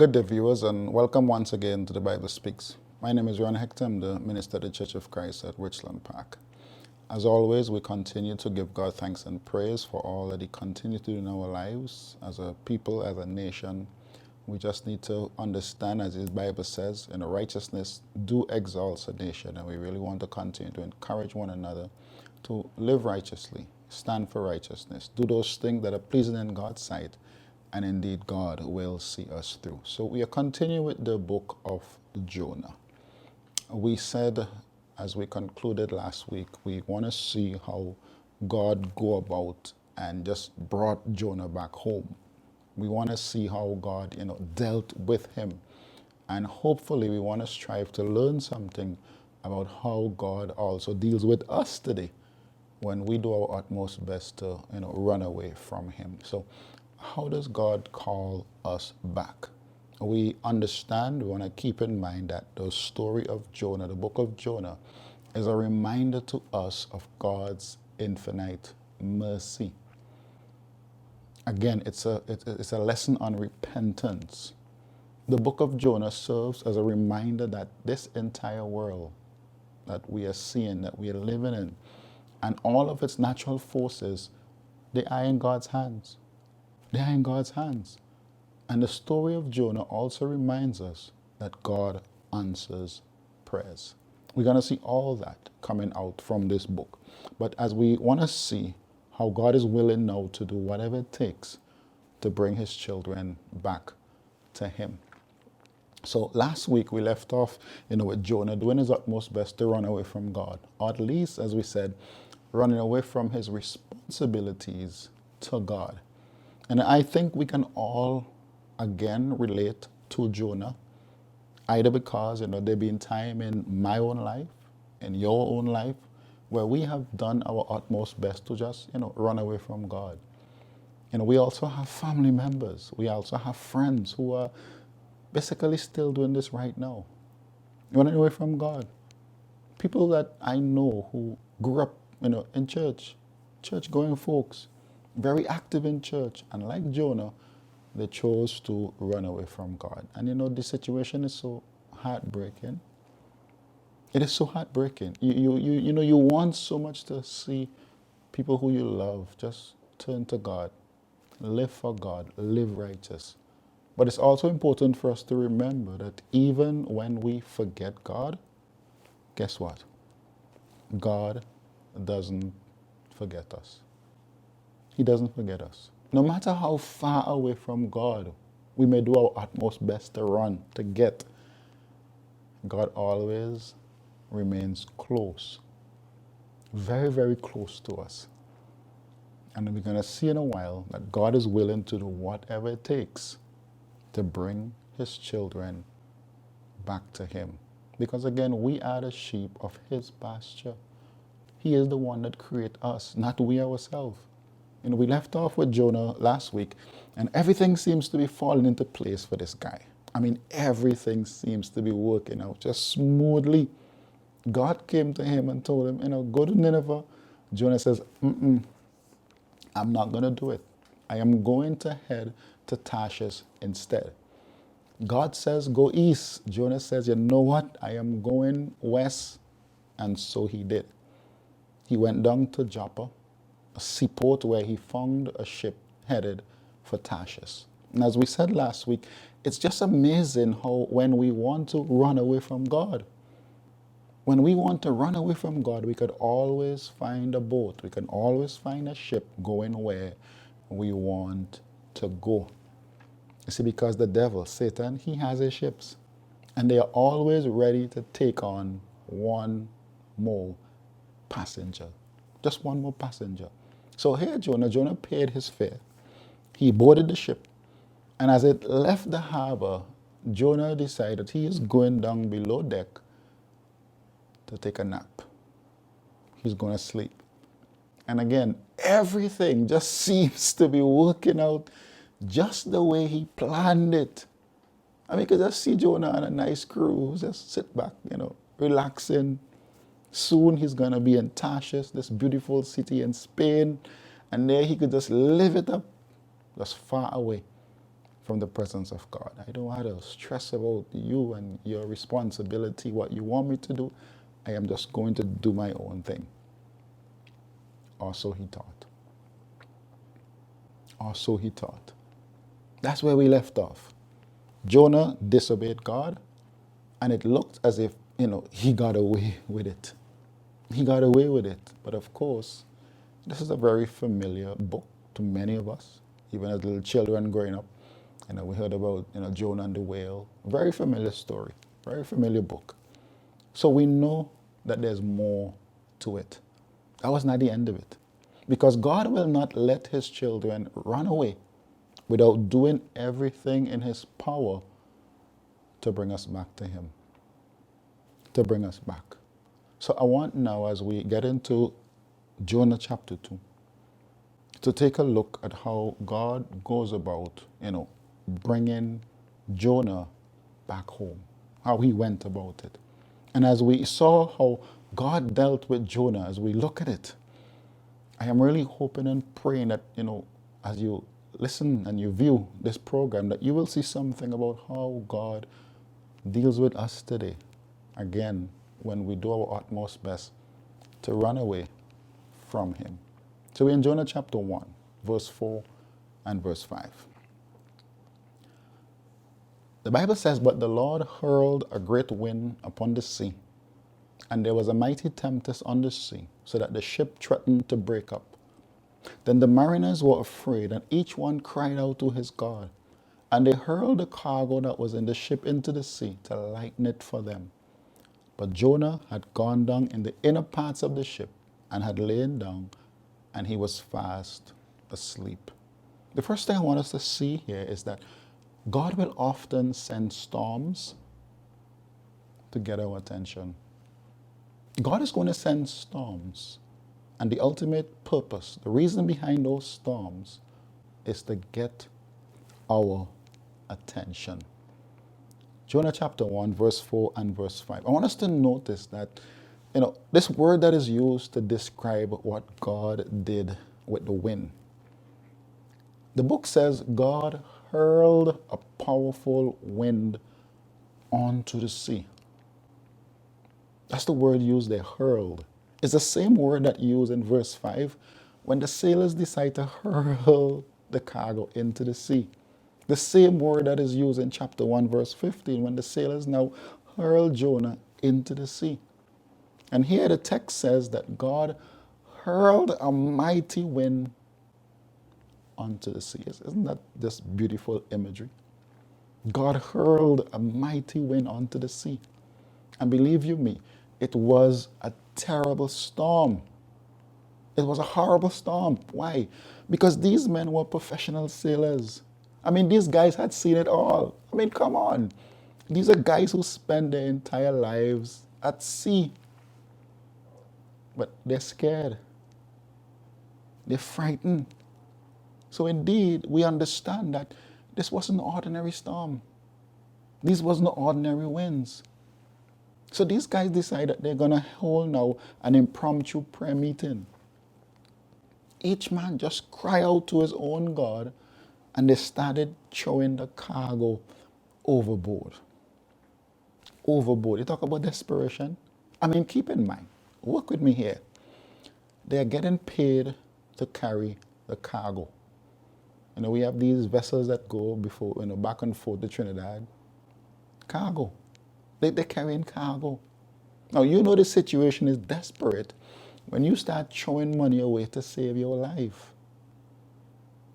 Good day, viewers, and welcome once again to the Bible Speaks. My name is Ron Hector. I'm the minister of the Church of Christ at Richland Park. As always, we continue to give God thanks and praise for all that He continues to do in our lives as a people, as a nation. We just need to understand, as His Bible says, righteousness do exalt a nation, and we really want to continue to encourage one another to live righteously, stand for righteousness, do those things that are pleasing in God's sight, and indeed God will see us through. So we are continuing with the book of Jonah. We said, as we concluded last week, we want to see how God go about and just brought Jonah back home. We want to see how God, dealt with him. And hopefully we want to strive to learn something about how God also deals with us today when we do our utmost best to, run away from him. So how does God call us back? We understand, we want to keep in mind that the story of Jonah, the book of Jonah, is a reminder to us of God's infinite mercy. Again, it's a lesson on repentance. The book of Jonah serves as a reminder that this entire world that we are seeing, that we are living in, and all of its natural forces, they are in God's hands. They are in God's hands. And the story of Jonah also reminds us that God answers prayers. We're going to see all that coming out from this book. But as we want to see how God is willing now to do whatever it takes to bring his children back to him. So last week we left off, with Jonah doing his utmost best to run away from God. Or at least, as we said, running away from his responsibilities to God. And I think we can all, again, relate to Jonah, either because, there been time in my own life, in your own life, where we have done our utmost best to just, run away from God. We also have family members. We also have friends who are basically still doing this right now, running away from God. People that I know who grew up, in church-going folks, very active in church, and like Jonah, they chose to run away from God. And the situation is so heartbreaking. It is so heartbreaking. You want so much to see people who you love just turn to God, live for God, live righteous. But it's also important for us to remember that even when we forget God, guess what? God doesn't forget us. He doesn't forget us. No matter how far away from God we may do our utmost best to run, to get, God always remains close. Very, very close to us. And we're going to see in a while that God is willing to do whatever it takes to bring his children back to him. Because again, we are the sheep of his pasture. He is the one that created us, not we ourselves. We left off with Jonah last week, and everything seems to be falling into place for this guy. Everything seems to be working out just smoothly. God came to him and told him, go to Nineveh. Jonah says, I'm not going to do it. I am going to head to Tarshish instead. God says, go east. Jonah says, you know what? I am going west. And so he did. He went down to Joppa, a seaport where he found a ship headed for Tarshish. And as we said last week, it's just amazing how when we want to run away from God, when we want to run away from God, we could always find a boat. We can always find a ship going where we want to go. You see, because the devil, Satan, he has his ships. And they are always ready to take on one more passenger. Just one more passenger. So here Jonah paid his fare. He boarded the ship. And as it left the harbor, Jonah decided he is going down below deck to take a nap. He's going to sleep. And again, everything just seems to be working out just the way he planned it. You could just see Jonah on a nice cruise, just sit back, relaxing. Soon he's going to be in Tarshish, this beautiful city in Spain, and there he could just live it up, just far away from the presence of God. I don't have to stress about you and your responsibility, what you want me to do. I am just going to do my own thing. Or so he thought. Or so he thought. That's where we left off. Jonah disobeyed God, and it looked as if, he got away with it. He got away with it. But of course, this is a very familiar book to many of us, even as little children growing up. We heard about, Jonah and the whale. Very familiar story, very familiar book. So we know that there's more to it. That was not the end of it. Because God will not let his children run away without doing everything in his power to bring us back to him. To bring us back. So I want now, as we get into Jonah chapter 2, to take a look at how God goes about, bringing Jonah back home, how he went about it. And as we saw how God dealt with Jonah, as we look at it, I am really hoping and praying that, as you listen and you view this program, that you will see something about how God deals with us today. Again, when we do our utmost best to run away from him. So we're in Jonah chapter 1, verse 4 and verse 5. The Bible says, "But the Lord hurled a great wind upon the sea, and there was a mighty tempest on the sea, so that the ship threatened to break up. Then the mariners were afraid, and each one cried out to his God. And they hurled the cargo that was in the ship into the sea to lighten it for them. But Jonah had gone down in the inner parts of the ship, and had lain down, and he was fast asleep." The first thing I want us to see here is that God will often send storms to get our attention. God is going to send storms, and the ultimate purpose, the reason behind those storms, is to get our attention. Jonah chapter 1, verse 4 and verse 5. I want us to notice that, this word that is used to describe what God did with the wind. The book says God hurled a powerful wind onto the sea. That's the word used there, hurled. It's the same word that used in verse 5 when the sailors decide to hurl the cargo into the sea. The same word that is used in chapter 1, verse 15, when the sailors now hurl Jonah into the sea. And here the text says that God hurled a mighty wind onto the sea. Isn't that just beautiful imagery? God hurled a mighty wind onto the sea. And believe you me, it was a terrible storm. It was a horrible storm. Why? Because these men were professional sailors. These guys had seen it all. Come on. These are guys who spend their entire lives at sea. But they're scared. They're frightened. So indeed, we understand that this wasn't an ordinary storm. These wasn't ordinary winds. So these guys decide that they're going to hold now an impromptu prayer meeting. Each man just cry out to his own God, and they started throwing the cargo overboard. Overboard. You talk about desperation. Keep in mind, work with me here. They're getting paid to carry the cargo. We have these vessels that go before, back and forth to Trinidad. Cargo. They're carrying cargo. Now, the situation is desperate when you start throwing money away to save your life.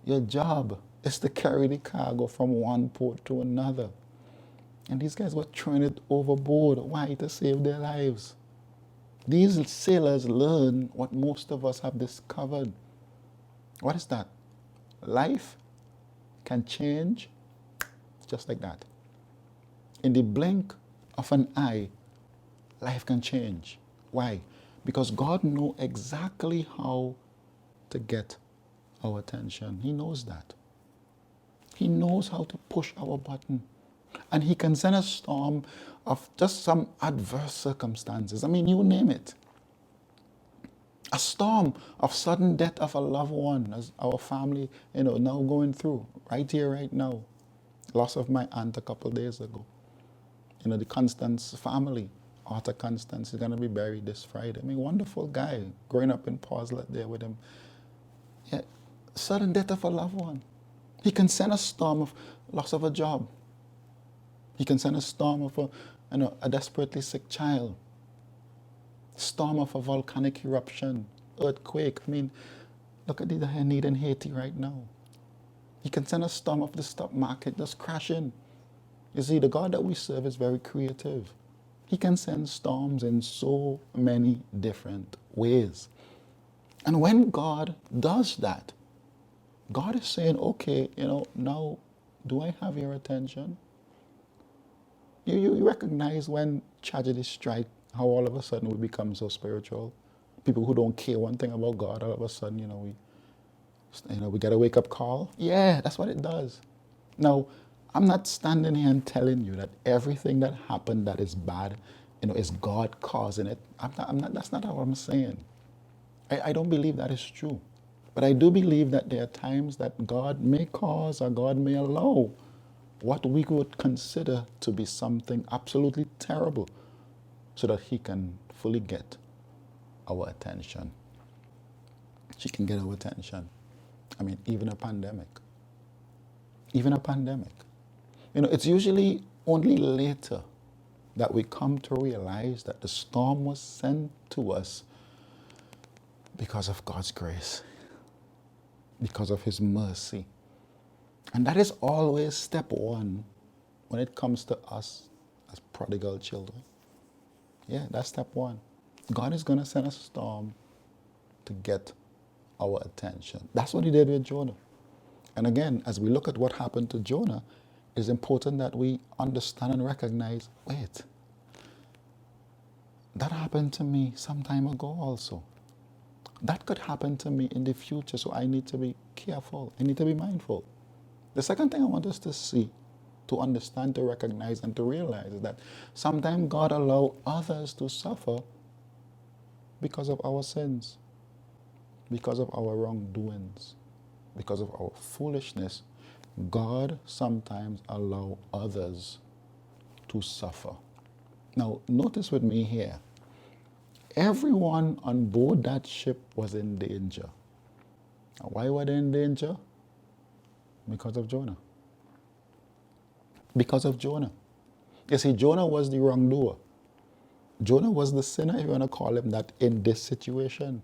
Your job is to carry the cargo from one port to another. And these guys were throwing it overboard. Why? To save their lives. These sailors learn what most of us have discovered. What is that? Life can change just like that. In the blink of an eye, life can change. Why? Because God knows exactly how to get our attention. He knows that. He knows how to push our button. And he can send a storm of just some adverse circumstances. You name it. A storm of sudden death of a loved one, as our family, now going through, right here, right now. Loss of my aunt a couple of days ago. You know, the Constance family, Arthur Constance, is going to be buried this Friday. I mean, wonderful guy, growing up in Portslet there with him. Yeah, sudden death of a loved one. He can send a storm of loss of a job. He can send a storm of a desperately sick child. Storm of a volcanic eruption, earthquake. I mean, look at the need in Haiti right now. He can send a storm of the stock market just crashing. You see, the God that we serve is very creative. He can send storms in so many different ways. And when God does that, God is saying, okay, now do I have your attention? You recognize when tragedies strike, how all of a sudden we become so spiritual. People who don't care one thing about God, all of a sudden, we get a wake-up call. Yeah, that's what it does. Now, I'm not standing here and telling you that everything that happened that is bad, is God causing it. That's not what I'm saying. I don't believe that is true. But I do believe that there are times that God may cause or God may allow what we would consider to be something absolutely terrible so that he can fully get our attention. She can get our attention. I mean, even a pandemic. Even a pandemic. It's usually only later that we come to realize that the storm was sent to us because of God's grace, because of his mercy. And that is always step one when it comes to us as prodigal children. Yeah, that's step one. God is going to send a storm to get our attention. That's what he did with Jonah. And again, as we look at what happened to Jonah, it's important that we understand and recognize, wait, that happened to me some time ago also. That could happen to me in the future, so I need to be careful. I need to be mindful. The second thing I want us to see, to understand, to recognize, and to realize is that sometimes God allows others to suffer because of our sins, because of our wrongdoings, because of our foolishness. God sometimes allows others to suffer. Now, notice with me here, everyone on board that ship was in danger. Now, why were they in danger? Because of Jonah. Because of Jonah. You see, Jonah was the wrongdoer. Jonah was the sinner, if you want to call him that, in this situation.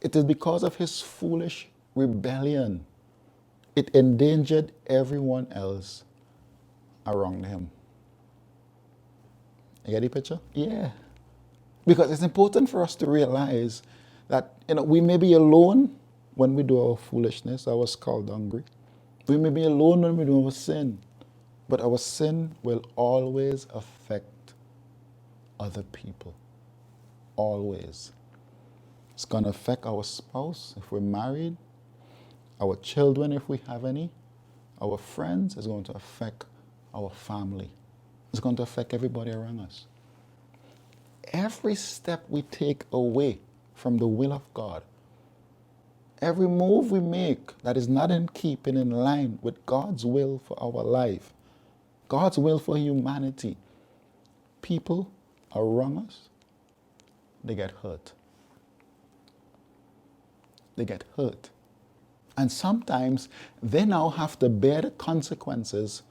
It is because of his foolish rebellion. It endangered everyone else around him. You get the picture? Yeah. Because it's important for us to realize that we may be alone when we do our foolishness, our skullduggery. We may be alone when we do our sin. But our sin will always affect other people. Always. It's going to affect our spouse if we're married, our children if we have any, our friends. It's going to affect our family. It's going to affect everybody around us. Every step we take away from the will of God, every move we make that is not in keeping, in line with God's will for our life, God's will for humanity, people around us, they get hurt. They get hurt. And sometimes they now have to bear the consequences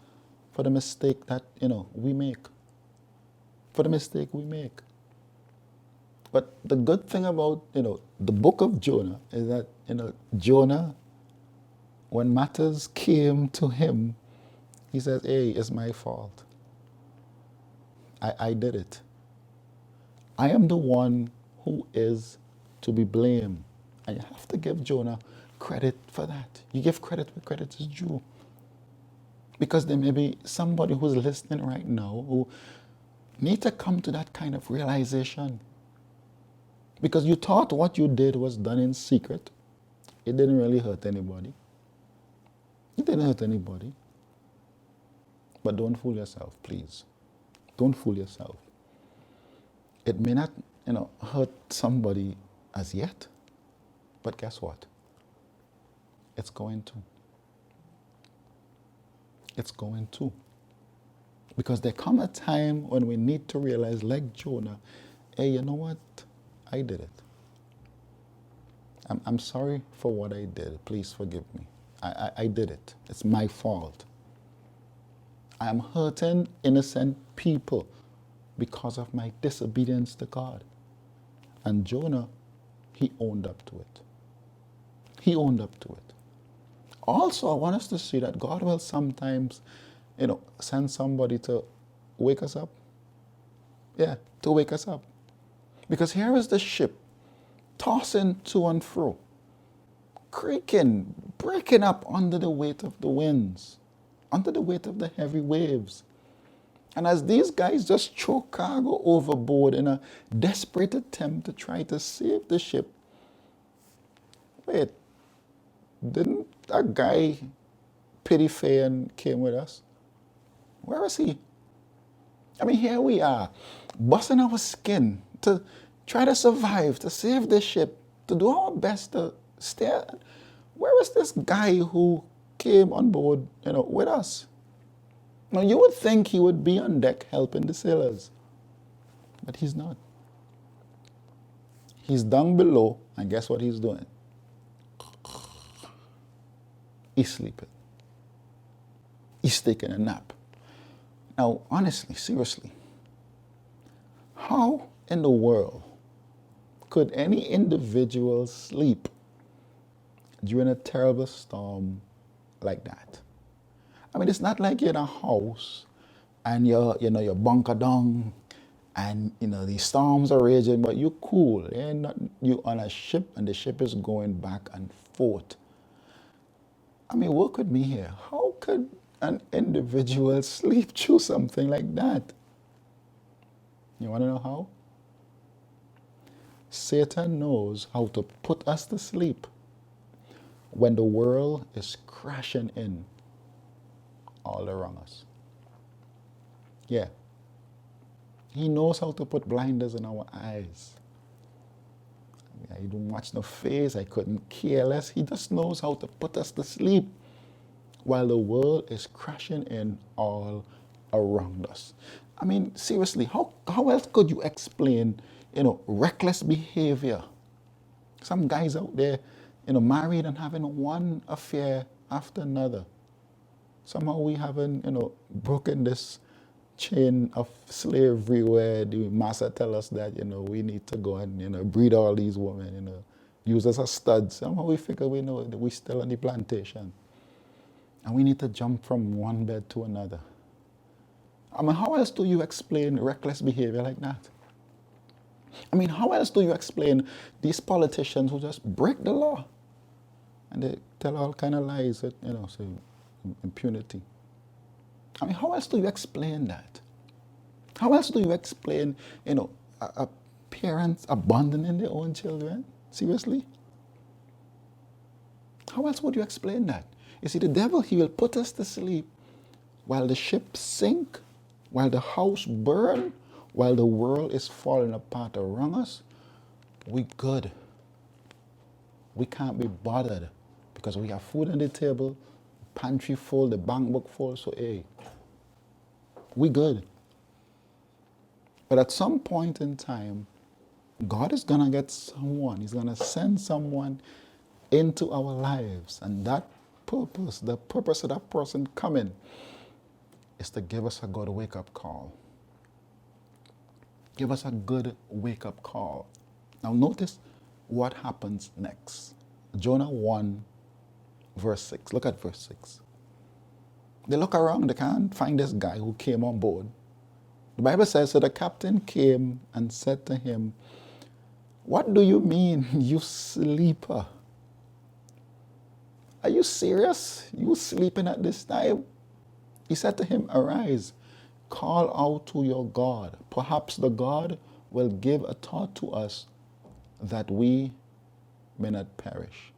for the mistake that, we make. For the mistake we make. But the good thing about, the book of Jonah is that, Jonah, when matters came to him, he says, hey, it's my fault. I did it. I am the one who is to be blamed. And you have to give Jonah credit for that. You give credit where credit is due. Because there may be somebody who's listening right now who need to come to that kind of realization. Because you thought what you did was done in secret. It didn't really hurt anybody. It didn't hurt anybody. But don't fool yourself, please. Don't fool yourself. It may not, hurt somebody as yet, but guess what? It's going to. It's going to. Because there come a time when we need to realize, like Jonah, hey, you know what? I did it. I'm sorry for what I did. Please forgive me. I did it. It's my fault. I am hurting innocent people because of my disobedience to God. And Jonah, he owned up to it. He owned up to it. Also, I want us to see that God will sometimes, send somebody to wake us up. Yeah, to wake us up. Because here is the ship tossing to and fro, creaking, breaking up under the weight of the winds, under the weight of the heavy waves. And as these guys just throw cargo overboard in a desperate attempt to try to save the ship, wait, didn't that guy Pity Faye came with us? Where is he? I mean, here we are, busting our skin to try to survive, to save the ship, to do our best to stay. Where is this guy who came on board, with us? Now, you would think he would be on deck helping the sailors, but he's not. He's down below, and guess what he's doing? He's sleeping. He's taking a nap. Now, honestly, seriously, how in the world could any individual sleep during a terrible storm like that? I mean, it's not like you're in a house and you're bunker down and, the storms are raging, but you're cool. You're on a ship and the ship is going back and forth. I mean, work with me here. How could an individual sleep through something like that? You want to know how? Satan knows how to put us to sleep when the world is crashing in all around us. Yeah. He knows how to put blinders in our eyes. I don't watch no face. I couldn't care less. He just knows how to put us to sleep while the world is crashing in all around us. I mean, seriously, how else could you explain, reckless behavior? Some guys out there, married and having one affair after another. Somehow we haven't, broken this chain of slavery where the master tell us that, we need to go and, breed all these women, use us as studs. Somehow we figure we know that we're still on the plantation. And we need to jump from one bed to another. I mean, how else do you explain reckless behavior like that? I mean, how else do you explain these politicians who just break the law? And they tell all kind of lies that, say impunity. I mean, how else do you explain that? How else do you explain, parents abandoning their own children? Seriously? How else would you explain that? You see, the devil, he will put us to sleep while the ship sink, while the house burn, while the world is falling apart around us. We good. We can't be bothered because we have food on the table, pantry full, the bank book full, so hey, we good. But at some point in time, God is going to get someone. He's going to send someone into our lives. And that purpose, the purpose of that person coming is to give us a good wake-up call. Give us a good wake-up call. Now notice what happens next. Jonah 1, verse 6. Look at verse 6. They look around, they can't find this guy who came on board. The Bible says, so the captain came and said to him, what do you mean, you sleeper? Are you serious? You sleeping at this time? He said to him, arise, call out to your God. Perhaps the God will give a thought to us that we may not perish.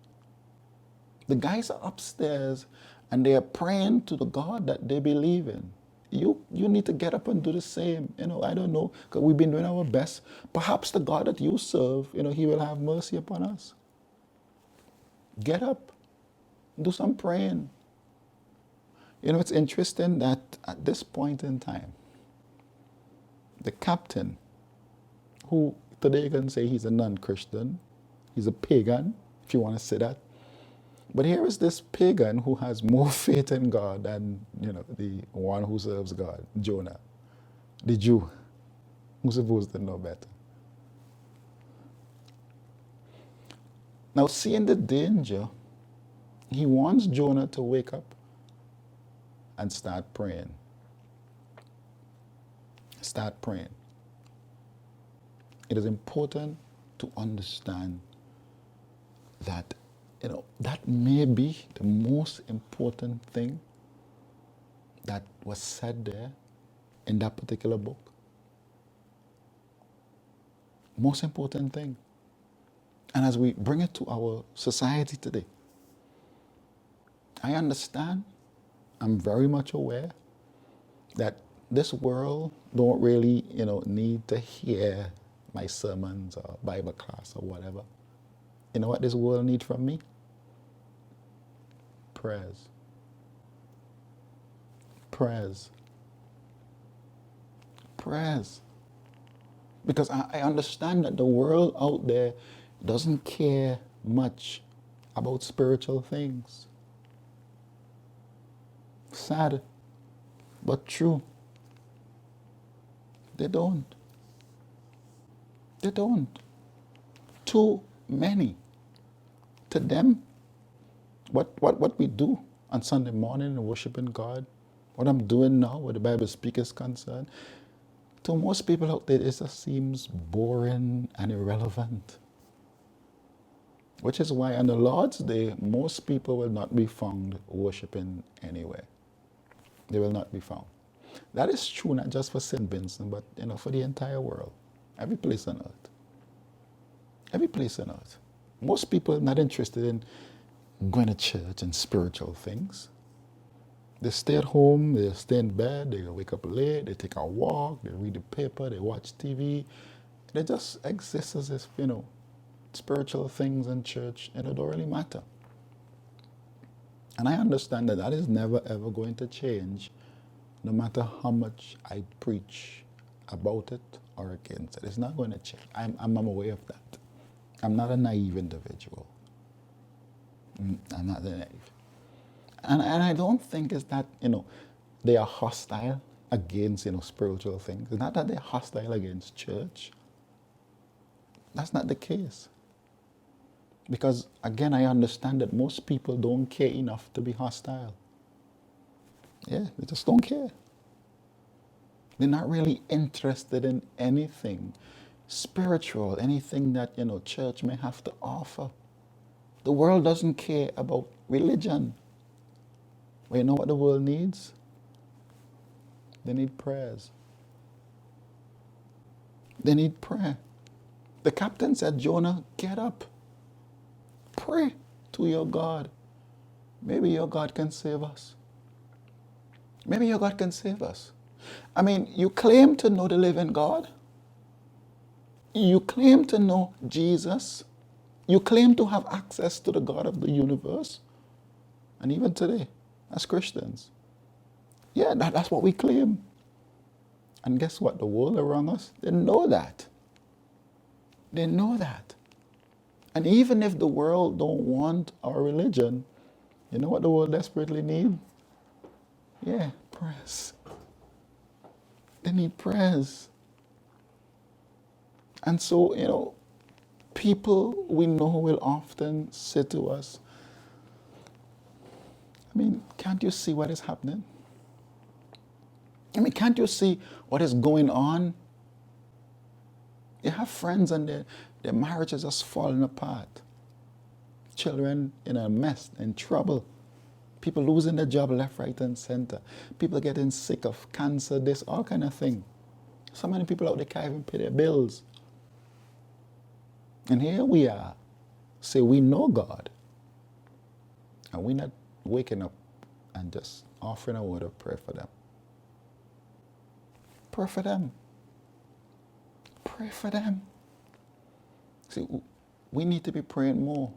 The guys are upstairs and they are praying to the God that they believe in. You need to get up and do the same. I don't know, because we've been doing our best. Perhaps the God that you serve, he will have mercy upon us. Get up. Do some praying. It's interesting that at this point in time, the captain, who today you can say he's a non-Christian, he's a pagan, if you want to say that. But here is this pagan who has more faith in God than, the one who serves God, Jonah, the Jew, who's supposed to know better. Now, seeing the danger, he wants Jonah to wake up and start praying. Start praying. It is important to understand that, that may be the most important thing that was said there in that particular book. Most important thing. And as we bring it to our society today, I understand, I'm very much aware that this world don't really, need to hear my sermons or Bible class or whatever. You know what this world needs from me? Prayers. Prayers. Prayers. Because I understand that the world out there doesn't care much about spiritual things. Sad, but true. They don't. They don't. Too many. To them, what we do on Sunday morning and worshiping God, what I'm doing now where the Bible speak is concerned, to most people out there, it just seems boring and irrelevant. Which is why on the Lord's Day, most people will not be found worshiping anywhere. They will not be found. That is true not just for St. Vincent, but for the entire world. Every place on earth. Every place on earth. Most people are not interested in going to church and spiritual things. They stay at home, they stay in bed, they wake up late, they take a walk, they read the paper, they watch TV. They just exist as if, spiritual things in church, and it don't really matter. And I understand that is never ever going to change, no matter how much I preach about it or against it. It's not going to change. I'm aware of that. I'm not a naive individual. I'm not naive. And I don't think it's that, they are hostile against, spiritual things. It's not that they're hostile against church. That's not the case. Because, again, I understand that most people don't care enough to be hostile. Yeah, they just don't care. They're not really interested in anything spiritual, anything that, church may have to offer. The world doesn't care about religion. Well, you know what the world needs? They need prayers. They need prayer. The captain said, Jonah, get up. Pray to your God. Maybe your God can save us. Maybe your God can save us. I mean, you claim to know the living God. You claim to know Jesus. You claim to have access to the God of the universe. And even today, as Christians, yeah, that's what we claim. And guess what? The world around us, they know that. They know that. And even if the world don't want our religion, you know what the world desperately need? Yeah, prayers. They need prayers. And so, people we know will often say to us, I mean, can't you see what is happening? I mean, can't you see what is going on? You have friends and their marriages just falling apart. Children in a mess, in trouble. People losing their job left, right, and center. People getting sick of cancer, this, all kind of thing. So many people out there can't even pay their bills. And here we are, say we know God. And we're not waking up and just offering a word of prayer for them. Pray for them. Pray for them. See, we need to be praying more.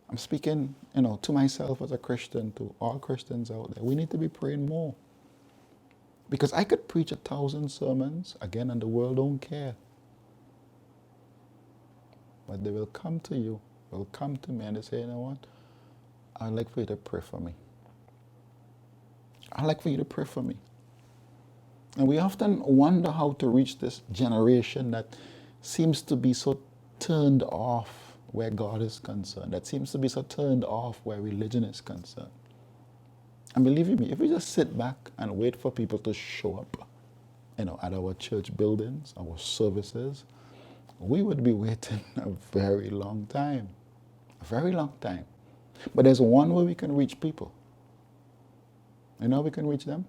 I'm speaking, to myself as a Christian, to all Christians out there. We need to be praying more. Because I could preach 1,000 sermons, again, and the world don't care. But they will come to you, will come to me, and they say, you know what? I'd like for you to pray for me. I'd like for you to pray for me. And we often wonder how to reach this generation that seems to be so turned off where God is concerned, that seems to be so turned off where religion is concerned. And believe you me, if we just sit back and wait for people to show up, at our church buildings, our services, we would be waiting a very long time. A very long time. But there's one way we can reach people. You know how we can reach them?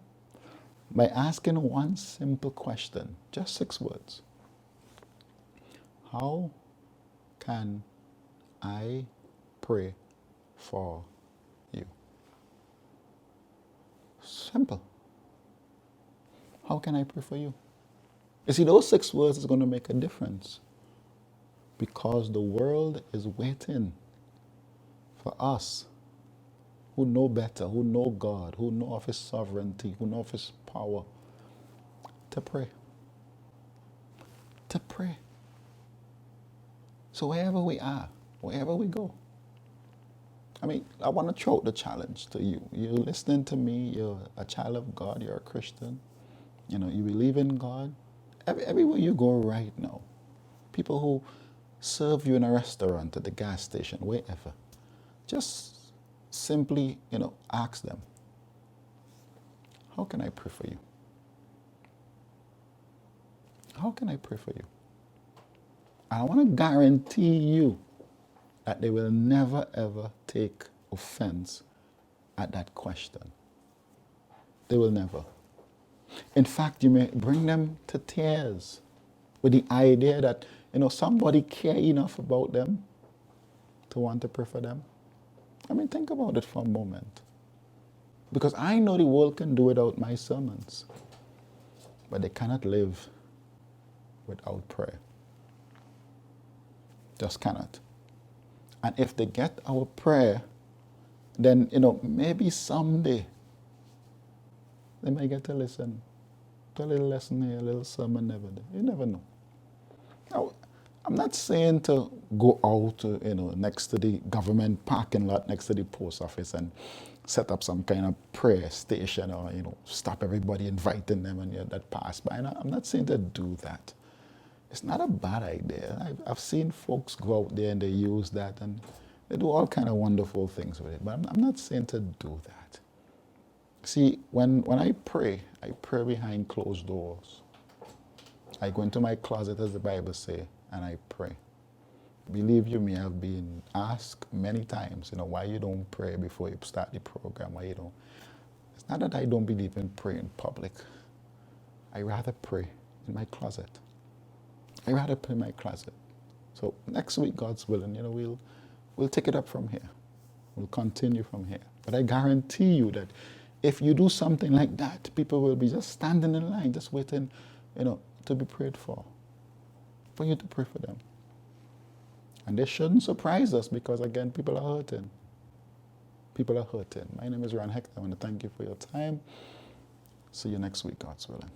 By asking one simple question, just 6 words. How can I pray for you? Simple. How can I pray for you? You see, those 6 words is going to make a difference because the world is waiting for us who know better, who know God, who know of His sovereignty, who know of His power, to pray. To pray. So wherever we are, wherever we go, I want to throw out the challenge to you. You're listening to me, you're a child of God, you're a Christian, you believe in God. Everywhere you go right now, people who serve you in a restaurant, at the gas station, wherever, just simply, ask them, how can I pray for you? How can I pray for you? And I want to guarantee you that they will never ever take offense at that question. They will never. In fact, you may bring them to tears with the idea that, somebody care enough about them to want to pray for them. Think about it for a moment. Because I know the world can do without my sermons, but they cannot live without prayer. Just cannot. And if they get our prayer, then, maybe someday they might get to listen to a little lesson here, a little sermon there. You never know. Now, I'm not saying to go out, next to the government parking lot, next to the post office and set up some kind of prayer station or, stop everybody inviting them and that pass by. I'm not saying to do that. It's not a bad idea. I've seen folks go out there and they use that and they do all kind of wonderful things with it. But I'm not saying to do that. See, when I pray behind closed doors. I go into my closet, as the Bible says, and I pray. Believe you me, I've been asked many times, why you don't pray before you start the program, why you don't. It's not that I don't believe in praying in public. I rather pray in my closet. I rather pray in my closet. So next week, God's willing, we'll take it up from here. We'll continue from here. But I guarantee you that if you do something like that, people will be just standing in line, just waiting, to be prayed for you to pray for them. And they shouldn't surprise us because, again, people are hurting. People are hurting. My name is Ron Hector. I want to thank you for your time. See you next week, God's willing.